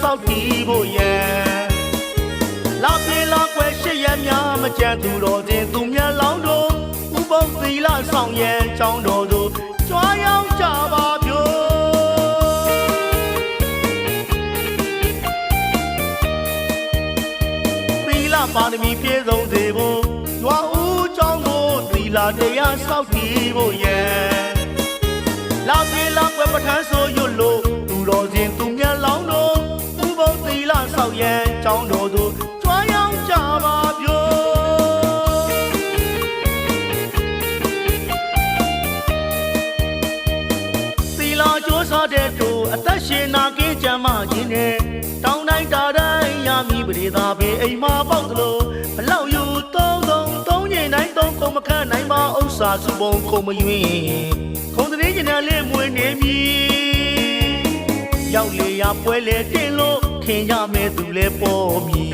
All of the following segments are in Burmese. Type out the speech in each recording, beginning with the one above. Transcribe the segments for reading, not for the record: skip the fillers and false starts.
ဆောက်တည်ဖို့ရန်လာပြေလာကွယ်ရှစ်ရများမကြံသူတော်ချင်းသူမြတ်လောင်းတို့ဥပုသ်သီလဆောင်ရန်ကြောင်းတော်တို့ကြွားရောက်ကြပါဗျိုသီလပါရမီပြည့်စုံစေဖို့ကြွားဦးကြောင်းကိုသီလတရားဆောက်တည်ဖို့ရန်လာပြေလာကွယ်ပဋ္ဌာန်းဆိုရွတ်လို့သူတော်ချင်းသူမြတ်လောင်းတို့ဥပုသ်သီလဆောင်ရန်ကြောင်းတော်တို့ကြွားရောက်ကြပါဗျိုသီလကြိုးစားတဲ့တို့အသက်ရှင်နာကင်းကြမ်းမှခြင်းနဲ့တောင်းတိုင်းတာတိုင်းရမည်ပရိသာပေအိမ်မှာပေါက်သလိုဘလောက်ယူသုံးချိန်တိုင်းသုံးကုန်မခန့်နိုင်ပါဥစ္စာစုပုံခုံမယွင်းခုံတည်းကျင်တဲ့လေးမွေနေမည်ရောက်လေရပွဲလေတင်လို့ထင်ကြမဲ့သူလဲပေါ်မည်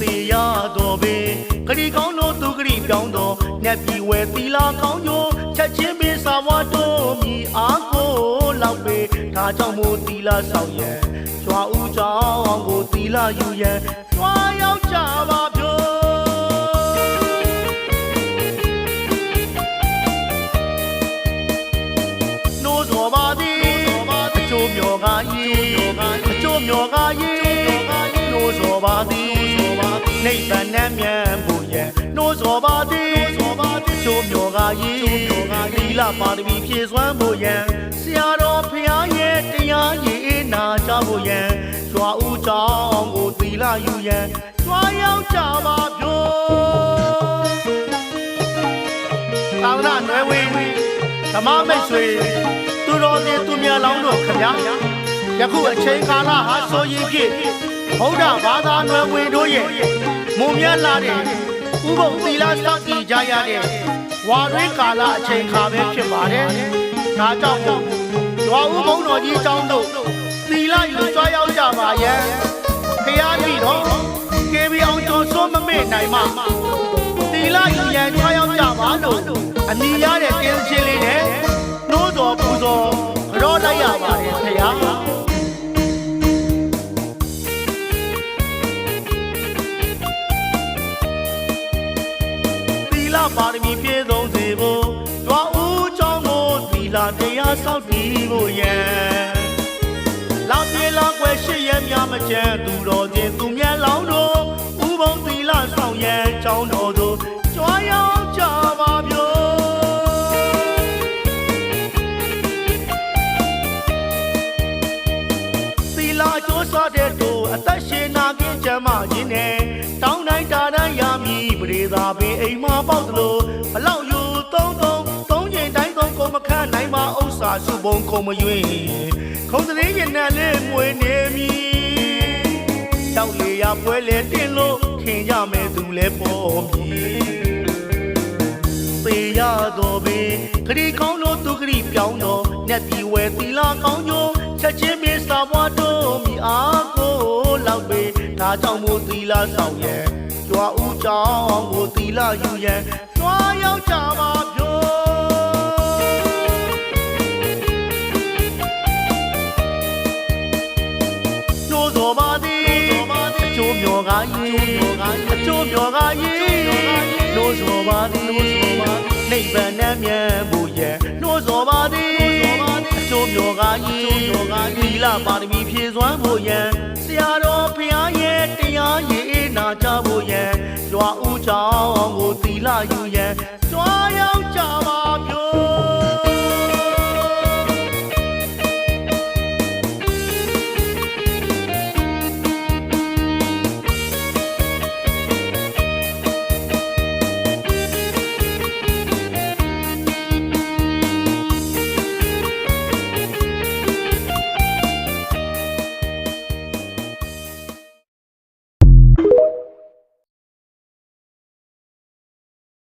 သေရတော်ပင်ဂရီကောင်းတို့သူဂရီပြောင်းတော်ညက်ပြီးဝဲသီလာကောင်းကျိုးချက်ချင်းပင်စာဝါတော်မီအားကိုလောက်ပေဒါကြောင့်မို့သီလာဆောင်ရန်ကြွားဦးကြောင်းကိုသီလာယူရန်ကြွားရောက်ကြပါဗျိုနိုးစောပါသည်အကျိုးမြော်ကားကြီးအကျိုးမြော်ကားကြီးနိုးစောပါသည်နိဗ္ဗာန်နဲ့မြန်ဖို့ရန်နိုးစောပါသည်အကျိုးမြော်ကားကြီးသီလပါရမီဖြည့်စွမ်းဖို့ရန်ဆရာတော်ဖျားရဲ့တရားရည်နာကြဖို့ရန်ကြွားဦးကြောင်းကိုသီလယူရန်ကြွားရောက်ကြပါဗျိုသာသနာ့နွယ်ဝင်ဓမ္မမိတ်ဆွေသူတော်စင်သူမြတ်လောင်းတို့ခင်ဗျာယခုအချိန်ကာလဟာဆိုရင်ဖြင့်ဗုဒ္ဓဘာသာနွယ်ဝင်တို့ရဲ့မုံမြတ်လာတဲ့ဥပုသ်သီလစောင့်တည်ကြရတဲ့ဝါတွင်းကာလအချိန်ခါပဲဖြစ်ပါတယ်ဒါကြောင့်မို့ရွာဦးဘုန်းတော်ကြီးအကြောင်းတို့သီလယူကြွားရောက်ကြပါရဲ့ဖျားပြီတော့ကေဗီအောင်ကျော်စိုးမမေ့နိုင်မှသီလယူရန်ကြွားရောက်ကြပါလို့အမိရတဲ့တင်းချင်းလေးနဲ့နှိုးတော်ပူဇော်ကြောလိုက်ရပါတယ်ဖျားသီလပါရမီပြည့်စုံစေဖို့ကြွားဦးကြောင်းကိုသီလတရားဆောက်တည်ဖို့ရန်လာပြေလာကွယ်ရှစ်ရများမကြံသူတော်ချင်းသူမြတ်လောင်းတို့ဥပုံသီလဆောင်ရန်ကြောင်းတော်တို့ကြွားရောက်ကြပါဗျိုသီလကြိုးစားတဲ့တို့အသက်ရှင်နာကင်းကြမ်းမှခြင်းနဲ့တောင်းတိုင်းတာတိုင်းရမည်ပရိသာပင်အိမ်မှာပေါက်သလိုဘလောက်ယူသုံးချိန်တိုင်းသုံးကုန်မခန့်နိုင်ပါဥစ္စာစုပုံခုံမယွင်းခုံတည်းကျင်တဲ့လေးမွေနေမည်ရောက်လေရပွဲလေတင်လို့ထင်ကြမဲ့သူလဲပေါ်မည်သေရတော်ပင်ဂရီကောင်းတို့သူဂရီပြောင်းတော်ညက်ပြီးဝဲသီလာကောင်းကျိုးချက်ချင်းပင်စာဘွားတို့မီအားကိုလောက်ပေဒါကြောင့်မို့သီလာဆောင်ရန်ကြွားဦးကြောင်းကိုသီလယူရန်ကြွားရောက်ကြပါဗျိုနှိုးစောပါသည်အကျိုးမြော်ကားကြီးအကျိုးမြော်ကားကြီးနှိုးစောပါသည်နိဗ္ဗာန်နဲ့မြန်ဖို့ရန်နှိုးစောပါသည်အကျိုးမြော်ကားကြီးသီလပါရမီဖြည့်စွမ်းဖို့ရန်ဆရာတော်ဖျားရဲ့တရားရည်နာကြဖို့ရန်ကြွားဦးကြောင်းကိုသီလယူရန်ကြွားရောက်